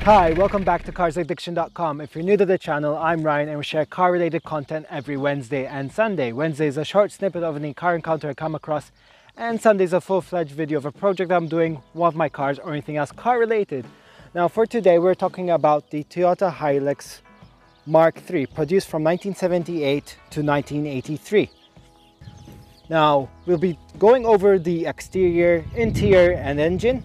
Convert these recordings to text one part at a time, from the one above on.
Hi, welcome back to CarsAddiction.com. If you're new to the channel, I'm Ryan and we share car-related content every Wednesday and Sunday. Wednesday is a short snippet of any car encounter I come across, and Sunday is a full-fledged video of a project I'm doing, one of my cars or anything else car-related. Now for today, we're talking about the Toyota Hilux Mark III, produced from 1978 to 1983. Now, we'll be going over the exterior, interior, and engine.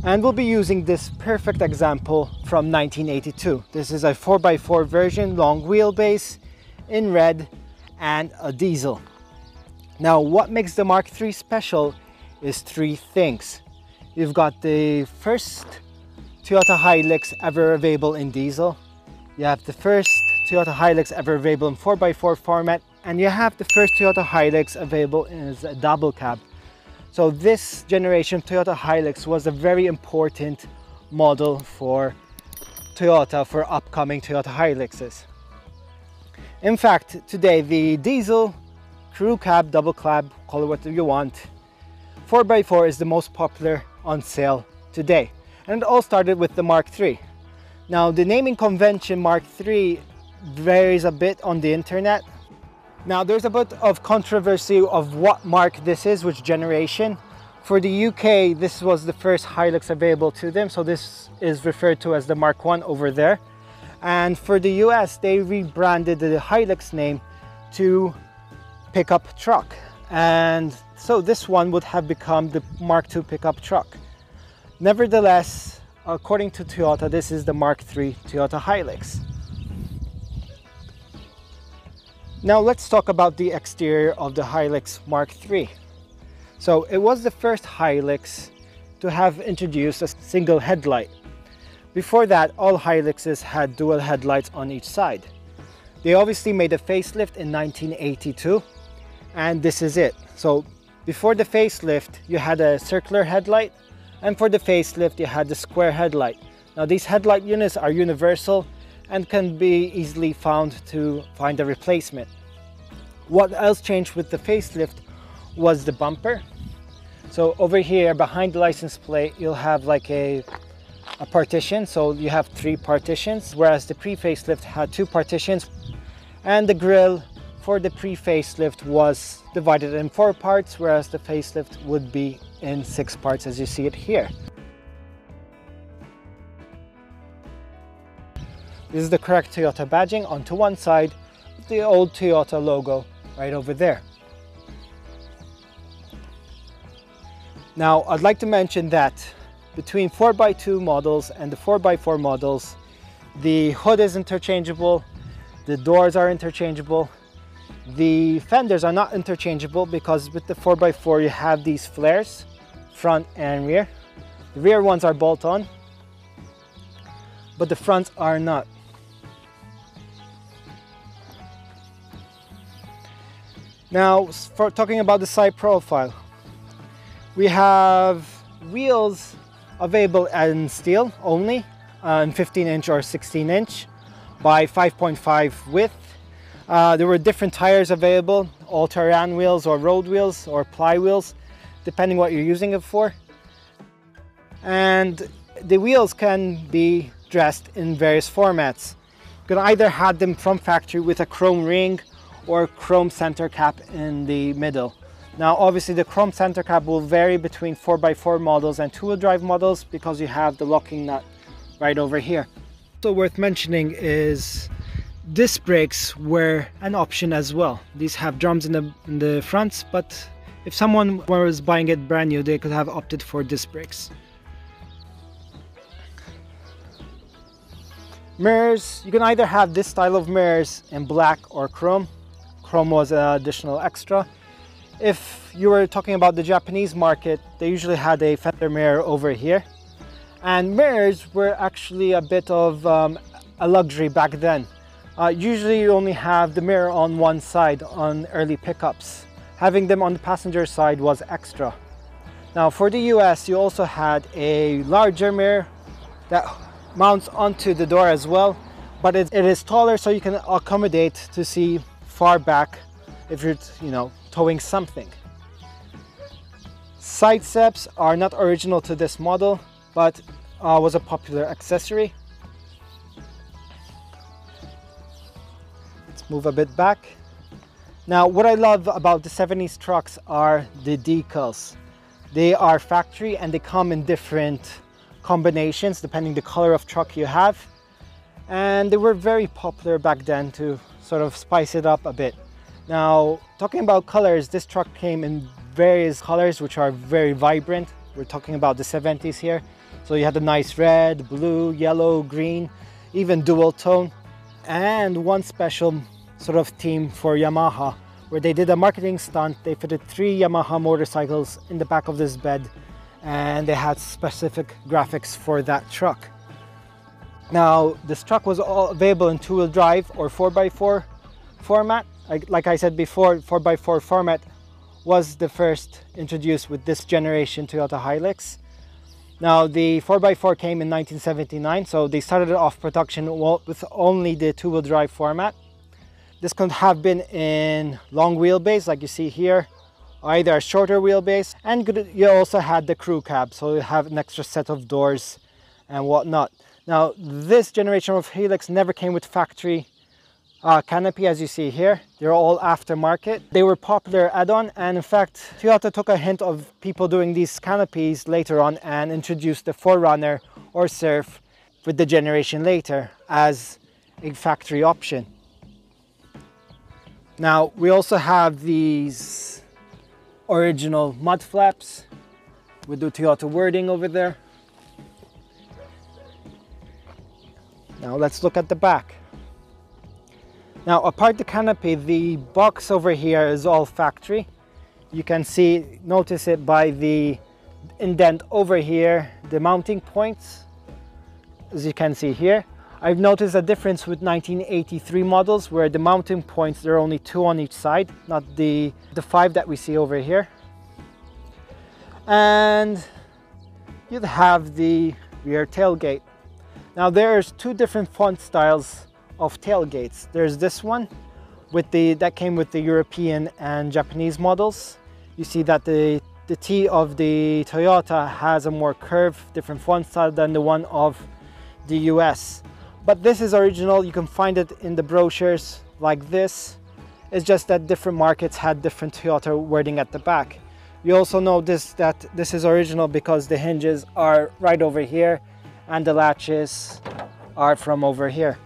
And we'll be using this perfect example from 1982. This is a 4x4 version, long wheelbase, in red, and a diesel. Now, what makes the Mark III special is three things. You've got the first Toyota Hilux ever available in diesel. You have the first Toyota Hilux ever available in 4x4 format. And you have the first Toyota Hilux available as a double cab. So this generation Toyota Hilux was a very important model for Toyota for upcoming Toyota Hiluxes. In fact, today the diesel, crew cab, double cab, call it whatever you want, 4x4 is the most popular on sale today. And it all started with the Mark III. Now the naming convention Mark III varies a bit on the internet. Now there's a bit of controversy of what mark this is, which generation. For the UK, this was the first Hilux available to them, so this is referred to as the Mark I over there. And for the US, they rebranded the Hilux name to pickup truck. And so this one would have become the Mark II pickup truck. Nevertheless, according to Toyota, this is the Mark III Toyota Hilux. Now let's talk about the exterior of the Hilux Mark III. So it was the first Hilux to have introduced a single headlight. Before that, all Hiluxes had dual headlights on each side. They obviously made a facelift in 1982, and this is it. So before the facelift, you had a circular headlight, and for the facelift, you had the square headlight. Now these headlight units are universal and can be easily found to find a replacement. What else changed with the facelift was the bumper. So over here behind the license plate, you'll have like a partition. So you have 3 partitions, whereas the pre-facelift had 2 partitions. And the grille for the pre-facelift was divided in 4 parts, whereas the facelift would be in 6 parts as you see it here. This is the correct Toyota badging onto one side with the old Toyota logo right over there. Now I'd like to mention that between 4x2 models and the 4x4 models, the hood is interchangeable, the doors are interchangeable, the fenders are not interchangeable because with the 4x4 you have these flares, front and rear. The rear ones are bolt-on, but the fronts are not. Now, for talking about the side profile, we have wheels available in steel only, in 15-inch or 16-inch by 5.5 width. There were different tires available, all-terrain wheels or road wheels or ply wheels, depending what you're using it for. And the wheels can be dressed in various formats. You can either have them from factory with a chrome ring or chrome center cap in the middle. Now obviously the chrome center cap will vary between 4x4 models and 2-wheel drive models because you have the locking nut right over here. Also worth mentioning is disc brakes were an option as well. These have drums in the fronts, but if someone was buying it brand new, they could have opted for disc brakes. Mirrors, you can either have this style of mirrors in black or chrome. Chrome was an additional extra. If you were talking about the Japanese market, they usually had a fender mirror over here. And mirrors were actually a bit of a luxury back then. Usually you only have the mirror on one side on early pickups. Having them on the passenger side was extra. Now for the US, you also had a larger mirror that mounts onto the door as well, but it is taller so you can accommodate to see far back if you're, towing something. Side steps are not original to this model, but was a popular accessory. Let's move a bit back. Now, what I love about the 70s trucks are the decals. They are factory and they come in different combinations depending the color of truck you have. And they were very popular back then to sort of spice it up a bit. Now, talking about colors, this truck came in various colors which are very vibrant. We're talking about the 70s here. So you had a nice red, blue, yellow, green, even dual tone. And one special sort of theme for Yamaha, where they did a marketing stunt. They fitted 3 Yamaha motorcycles in the back of this bed, and they had specific graphics for that truck. Now, this truck was all available in 2-wheel drive or 4x4 format. Like I said before, 4x4 format was the first introduced with this generation Toyota Hilux. Now, the 4x4 came in 1979, so they started off production with only the 2-wheel drive format. This could have been in long wheelbase, like you see here, either a shorter wheelbase, and you also had the crew cab, so you have an extra set of doors and whatnot. Now, this generation of Hilux never came with factory canopy, as you see here. They're all aftermarket. They were popular add-on, and in fact, Toyota took a hint of people doing these canopies later on and introduced the 4Runner or Surf with the generation later as a factory option. Now, we also have these original mud flaps with the Toyota wording over there. Now let's look at the back. Now, apart the canopy, the box over here is all factory. You can notice it by the indent over here, the mounting points, as you can see here. I've noticed a difference with 1983 models where the mounting points, there are only 2 on each side, not the 5 that we see over here. And you'd have the rear tailgate. Now, there's 2 different font styles of tailgates. There's this one that came with the European and Japanese models. You see that the T of the Toyota has a more curved, different font style than the one of the US. But this is original. You can find it in the brochures like this. It's just that different markets had different Toyota wording at the back. You also notice that this is original because the hinges are right over here and the latches are from over here.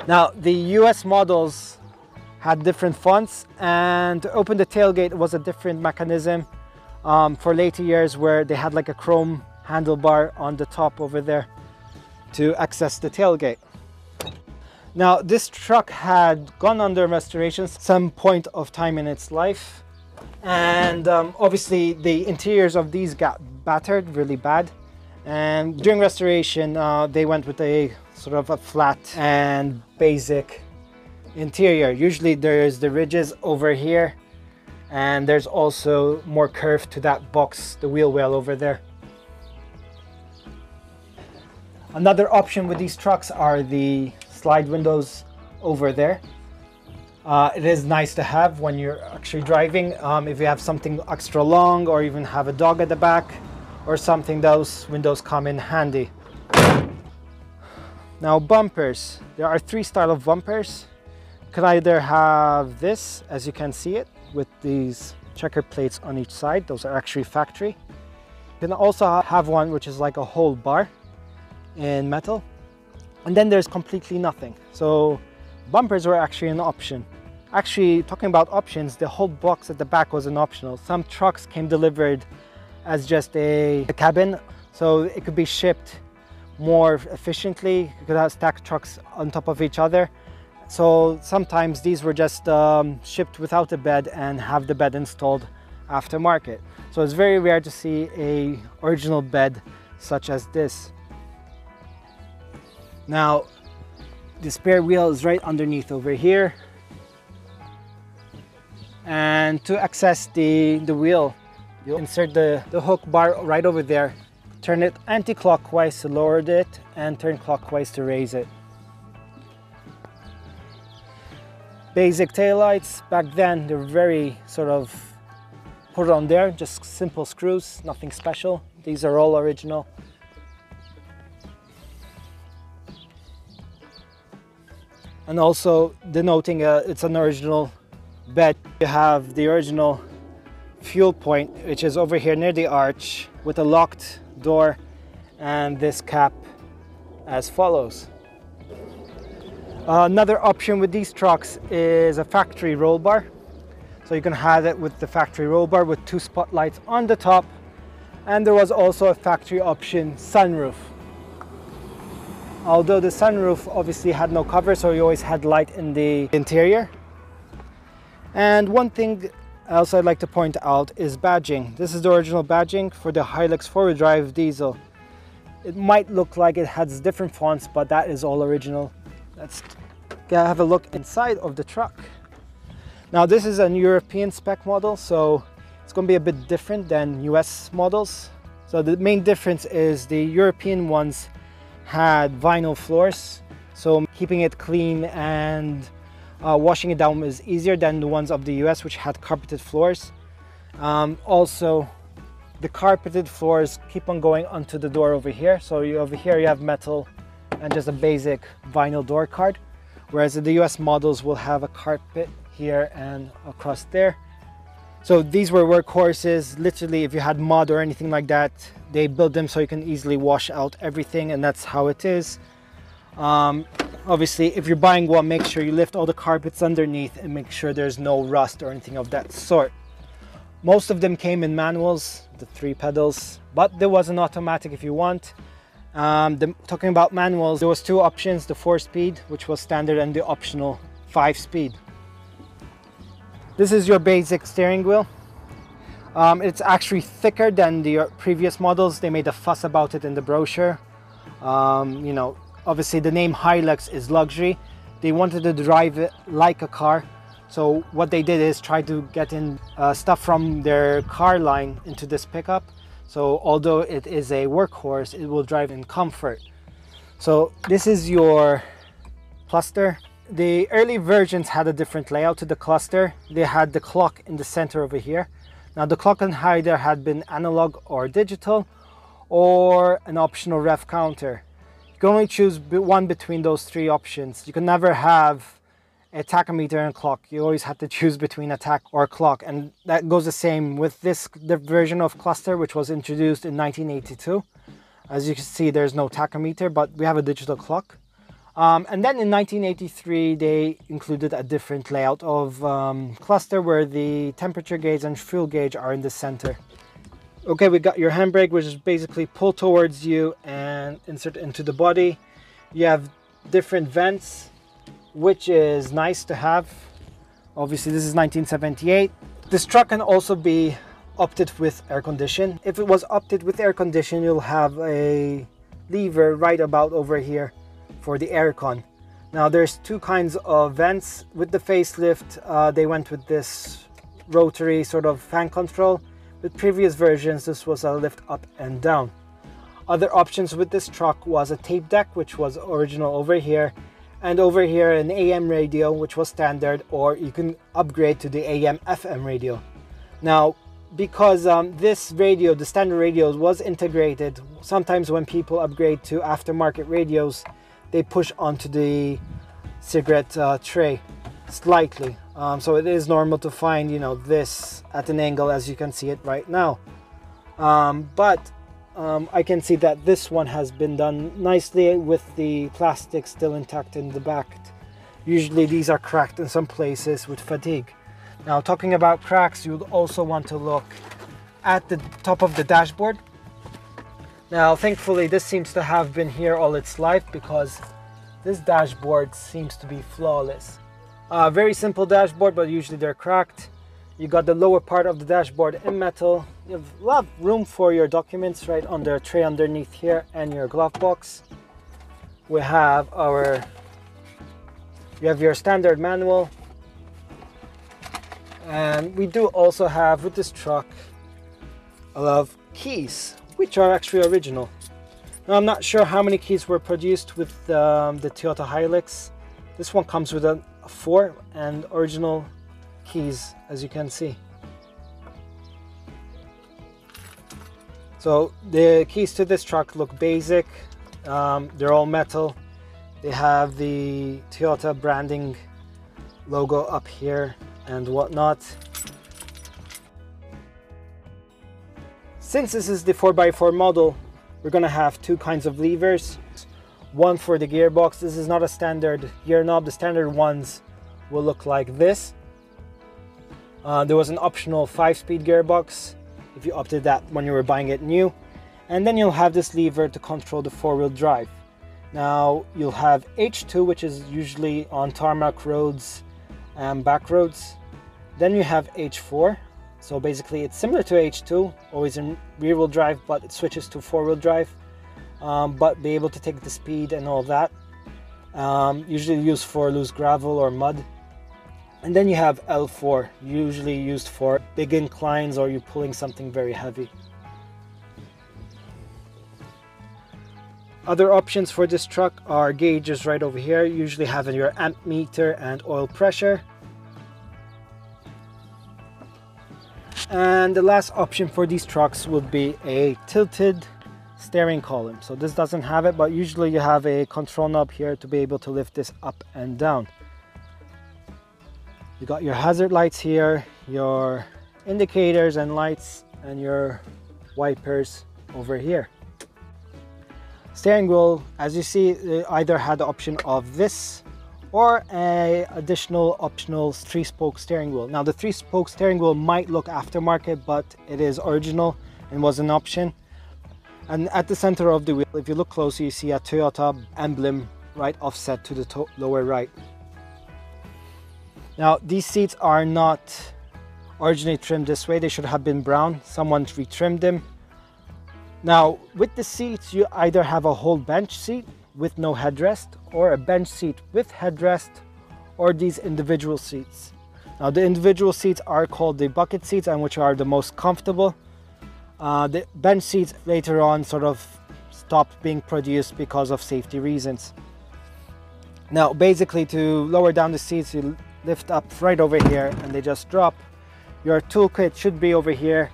Now, the US models had different fonts, and to open the tailgate was a different mechanism for later years where they had like a chrome handlebar on the top over there to access the tailgate. Now, this truck had gone under restoration some point of time in its life, and obviously the interiors of these got battered really bad, and during restoration they went with a sort of a flat and basic interior. Usually there's the ridges over here, and there's also more curve to that box, the wheel well over there. Another option with these trucks are the slide windows over there. It is nice to have when you're actually driving. If you have something extra long or even have a dog at the back or something, those windows come in handy. Now, bumpers. There are 3 styles of bumpers. You can either have this, as you can see it, with these checker plates on each side. Those are actually factory. You can also have one which is like a whole bar in metal, and then there's completely nothing. So bumpers were actually an option. Actually, talking about options, the whole box at the back was an optional. Some trucks came delivered as just a cabin, so it could be shipped more efficiently. You could have stacked trucks on top of each other. So sometimes these were just shipped without a bed and have the bed installed aftermarket. So it's very rare to see a original bed such as this. Now, the spare wheel is right underneath over here. And to access the wheel, you insert the hook bar right over there. Turn it anti-clockwise to lower it and turn clockwise to raise it. Basic taillights. Back then, they were very sort of put on there, just simple screws, nothing special. These are all original. and also denoting it's an original bed. You have the original fuel point, which is over here near the arch, with a locked door and this cap as follows. Another option with these trucks is a factory roll bar. So you can have it with the factory roll bar with 2 spotlights on the top, and there was also a factory option sunroof. Although the sunroof obviously had no cover, so you always had light in the interior. And one thing else I'd like to point out is badging. This is the original badging for the Hilux 4x4 drive diesel. It might look like it has different fonts, but that is all original. Let's have a look inside of the truck. Now this is a European spec model, so it's going to be a bit different than US models. So the main difference is the European ones had vinyl floors, so keeping it clean and washing it down is easier than the ones of the US, which had carpeted floors. Also, the carpeted floors keep on going onto the door over here. So over here you have metal and just a basic vinyl door card, whereas the US models will have a carpet here and across there. So these were workhorses. Literally, if you had mud or anything like that, they built them so you can easily wash out everything, and that's how it is. Obviously, if you're buying one, make sure you lift all the carpets underneath and make sure there's no rust or anything of that sort. Most of them came in manuals, the 3 pedals, but there was an automatic if you want. Talking about manuals, there was 2 options, the 4-speed, which was standard, and the optional 5-speed. This is your basic steering wheel. It's actually thicker than the previous models. They made a fuss about it in the brochure. You know, obviously the name Hilux is luxury. They wanted to drive it like a car. So what they did is try to get in stuff from their car line into this pickup. So although it is a workhorse, it will drive in comfort. So this is your cluster. The early versions had a different layout to the cluster. They had the clock in the center over here. Now the clock can either had been analog or digital, or an optional ref counter. You can only choose one between those 3 options. You can never have a tachometer and clock. You always have to choose between a tach or clock, and that goes the same with the version of cluster, which was introduced in 1982. As you can see, there's no tachometer, but we have a digital clock. And then in 1983, they included a different layout of cluster, where the temperature gauge and fuel gauge are in the center. Okay, we got your handbrake, which is basically pull towards you and insert into the body. You have different vents, which is nice to have. Obviously, this is 1978. This truck can also be opted with air condition. If it was opted with air condition, you'll have a lever right about over here for the aircon. Now there's 2 kinds of vents. With the facelift, they went with this rotary sort of fan control. With previous versions, this was a lift up and down. Other options with this truck was a tape deck, which was original over here, and over here an AM radio, which was standard, or you can upgrade to the AM FM radio. Now, because this radio, the standard radios, was integrated, sometimes when people upgrade to aftermarket radios, they push onto the cigarette tray slightly. So it is normal to find, you know, this at an angle, as you can see it right now. But I can see that this one has been done nicely with the plastic still intact in the back. Usually these are cracked in some places with fatigue. Now, talking about cracks, you'd also want to look at the top of the dashboard. Now, thankfully, this seems to have been here all its life, because this dashboard seems to be flawless. Very simple dashboard, but usually they're cracked. You got the lower part of the dashboard in metal. You have a lot of room for your documents right on the tray underneath here, and your glove box. We have your standard manual. And we do also have with this truck a lot of keys, which are actually original. Now, I'm not sure how many keys were produced with the Toyota Hilux. This one comes with a 4 and original keys, as you can see. So the keys to this truck look basic. They're all metal. They have the Toyota branding logo up here and whatnot. Since this is the 4x4 model, we're gonna have two kinds of levers. One for the gearbox. This is not a standard gear knob. The standard ones will look like this. There was an optional 5-speed gearbox if you opted that when you were buying it new. And then you'll have this lever to control the 4-wheel drive. Now you'll have H2, which is usually on tarmac roads and back roads. Then you have H4. So basically it's similar to H2, always in rear-wheel drive, but it switches to 4-wheel drive. But be able to take the speed and all that. Usually used for loose gravel or mud. And then you have L4, usually used for big inclines or you're pulling something very heavy. Other options for this truck are gauges right over here, usually having your amp meter and oil pressure. And the last option for these trucks would be a tilted steering column. So this doesn't have it, but usually you have a control knob here to be able to lift this up and down. You got your hazard lights here, your indicators and lights, and your wipers over here. Steering wheel, as you see, it either had the option of this or a additional optional 3-spoke steering wheel. Now the 3-spoke steering wheel might look aftermarket, but it is original and was an option. And at the center of the wheel, if you look closely, you see a Toyota emblem right offset to the lower right. Now these seats are not originally trimmed this way. They should have been brown. Someone retrimmed them. Now with the seats, you either have a whole bench seat with no headrest, or a bench seat with headrest, or these individual seats. Now the individual seats are called the bucket seats, and which are the most comfortable. The bench seats later on sort of stopped being produced because of safety reasons. Now basically, to lower down the seats, you lift up right over here and they just drop. Your toolkit should be over here.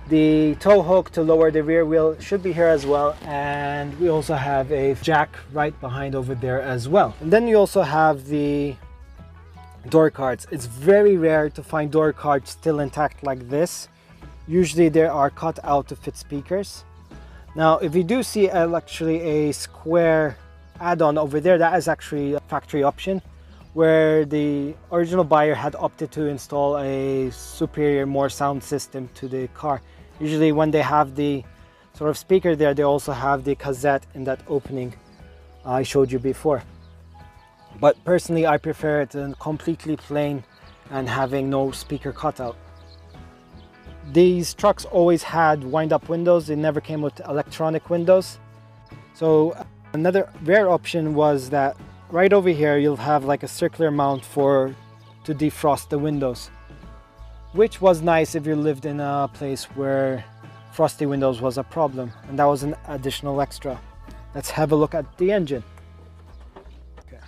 The tow hook to lower the rear wheel should be here as well, and we also have a jack right behind over there as well. And then you also have the door cards. It's very rare to find door cards still intact like this. Usually they are cut out to fit speakers. Now if you do see actually a square add-on over there, that is actually a factory option, where the original buyer had opted to install a superior, more sound system to the car. Usually when they have the sort of speaker there, they also have the cassette in that opening I showed you before. But personally, I prefer it in completely plain and having no speaker cutout. These trucks always had wind-up windows. They never came with electronic windows. So another rare option was that right over here you'll have like a circular mount to defrost the windows, which was nice if you lived in a place where frosty windows was a problem, and that was an additional extra. Let's have a look at the engine. Okay.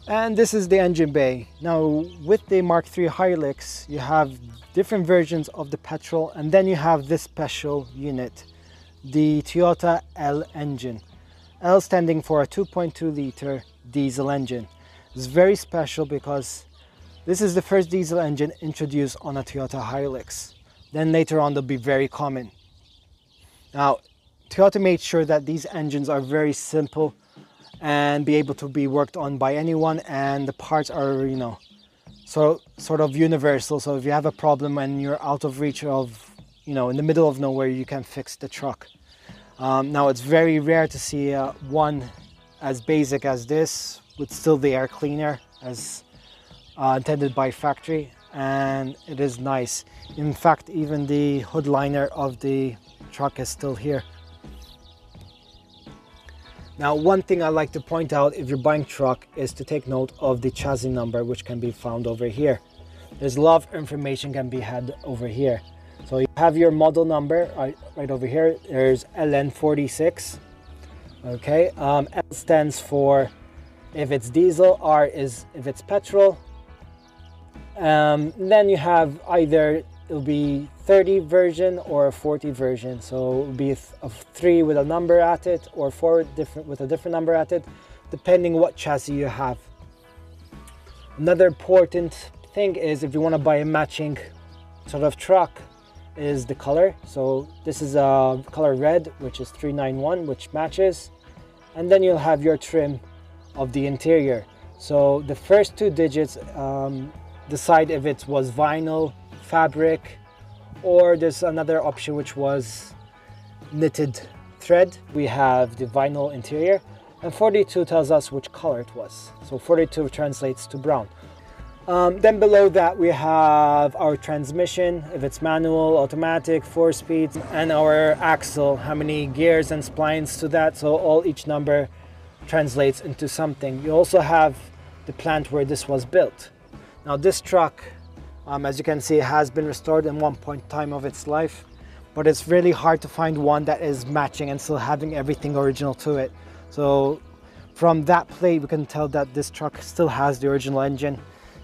And this is the engine bay. Now with the Mark III Hilux, you have different versions of the petrol, and then you have this special unit, the Toyota L engine. L standing for a 2.2 liter diesel engine. It's very special because this is the first diesel engine introduced on a Toyota Hilux. Then later on they'll be very common. Now Toyota made sure that these engines are very simple and be able to be worked on by anyone, and the parts are, you know, sort of universal. So if you have a problem and you're out of reach of, you know, in the middle of nowhere, you can fix the truck. Now it's very rare to see one as basic as this with still the air cleaner as intended by factory, and it is nice. In fact, even the hood liner of the truck is still here. Now one thing I like to point out if you're buying truck is to take note of the chassis number, which can be found over here. There's a lot of information can be had over here. So you have your model number right over here. There's LN46. Okay, L stands for if it's diesel, R is if it's petrol. Then you have either it'll be 30 version or a 40 version. So it'll be a 3 with a number at it, or 4 with a different number at it. depending what chassis you have. Another important thing is, if you want to buy a matching sort of truck, is the color. So this is a color red, which is 391, which matches, and then you'll have your trim of the interior. So the first two digits decide if it was vinyl, fabric, or there's another option which was knitted thread. We have the vinyl interior, and 42 tells us which color it was. So 42 translates to brown. Then below that we have our transmission, if it's manual, automatic, 4 speeds, and our axle, how many gears and splines to that. So each number translates into something. You also have the plant where this was built. Now this truck, as you can see, has been restored in one point in time of its life, but it's really hard to find one that is matching and still having everything original to it. So from that plate we can tell that this truck still has the original engine,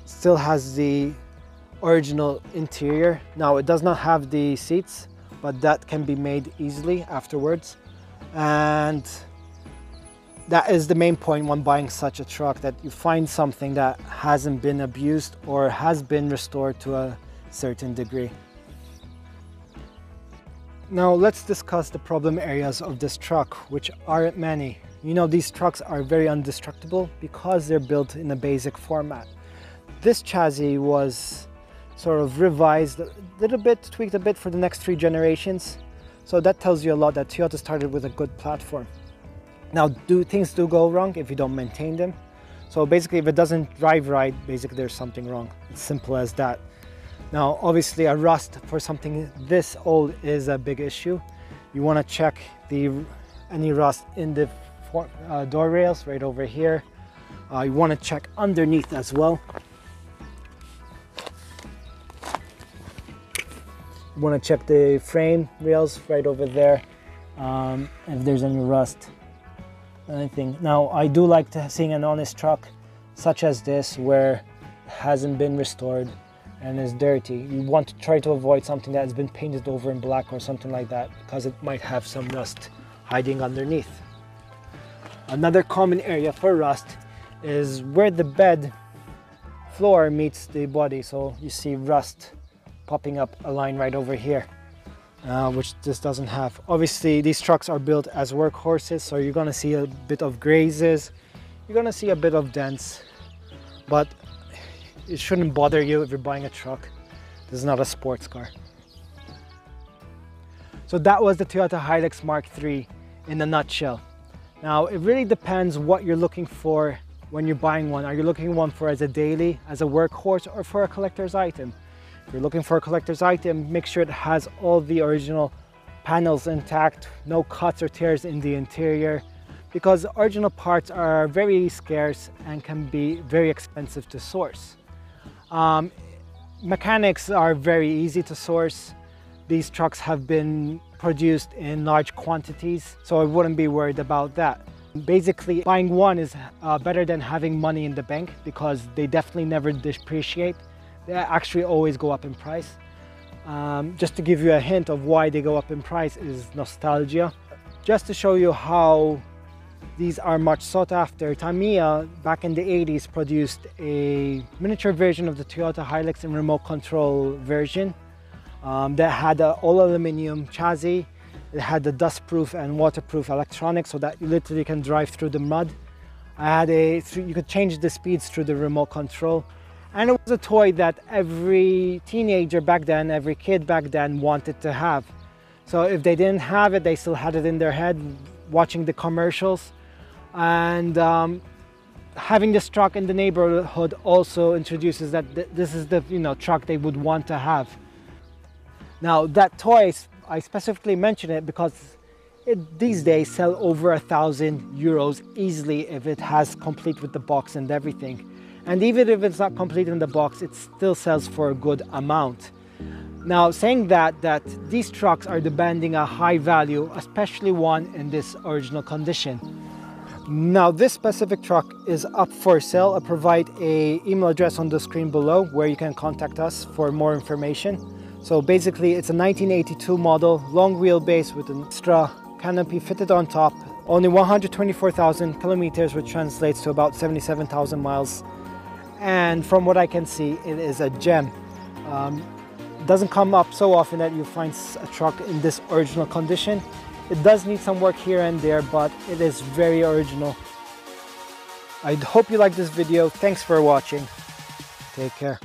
still has the original interior. Now it does not have the seats, but that can be made easily afterwards, and that is the main point when buying such a truck, that you find something that hasn't been abused or has been restored to a certain degree. Now let's discuss the problem areas of this truck, which aren't many. You know, these trucks are very indestructible because they're built in a basic format. This chassis was sort of revised a little bit, tweaked a bit for the next 3 generations. So that tells you a lot that Toyota started with a good platform. Now, things do go wrong if you don't maintain them. So basically, if it doesn't drive right, basically there's something wrong. It's simple as that. Now, obviously a rust for something this old is a big issue. You want to check any rust in the door rails right over here. You want to check underneath as well. You want to check the frame rails right over there, if there's any rust, anything. Now, I do like seeing an honest truck such as this where it hasn't been restored and is dirty. You want to try to avoid something that has been painted over in black or something like that, because it might have some rust hiding underneath. Another common area for rust is where the bed floor meets the body. So you see rust popping up a line right over here, which this doesn't have. Obviously these trucks are built as workhorses, so you're gonna see a bit of grazes, you're gonna see a bit of dents, but it shouldn't bother you if you're buying a truck. This is not a sports car. So that was the Toyota Hilux Mark III in a nutshell. Now it really depends what you're looking for when you're buying one. Are you looking one for as a daily, as a workhorse, or for a collector's item? If you're looking for a collector's item, make sure it has all the original panels intact, no cuts or tears in the interior, because original parts are very scarce and can be very expensive to source. Mechanics are very easy to source. These trucks have been produced in large quantities, so I wouldn't be worried about that. Basically, buying one is better than having money in the bank, because they definitely never depreciate. They actually always go up in price. Just to give you a hint of why they go up in price is nostalgia. Just to show you how these are much sought after, Tamiya back in the 80s produced a miniature version of the Toyota Hilux in remote control version that had an all aluminum chassis. It had the dustproof and waterproof electronics, so that you literally can drive through the mud. You could change the speeds through the remote control. And it was a toy that every teenager back then, every kid back then wanted to have. So if they didn't have it, they still had it in their head watching the commercials. And having this truck in the neighborhood also introduces that this is the truck they would want to have. Now that toy, I specifically mention it because these days sell over €1,000 easily if it has complete with the box and everything. And even if it's not complete in the box, it still sells for a good amount. Now, saying that these trucks are demanding a high value, especially one in this original condition. Now, this specific truck is up for sale. I'll provide an email address on the screen below where you can contact us for more information. So basically, it's a 1982 model, long wheelbase with an extra canopy fitted on top, Only 124,000 kilometers, which translates to about 77,000 miles. And from what I can see, it is a gem. It doesn't come up so often that you find a truck in this original condition. It does need some work here and there, but it is very original. I hope you like this video. Thanks for watching. Take care.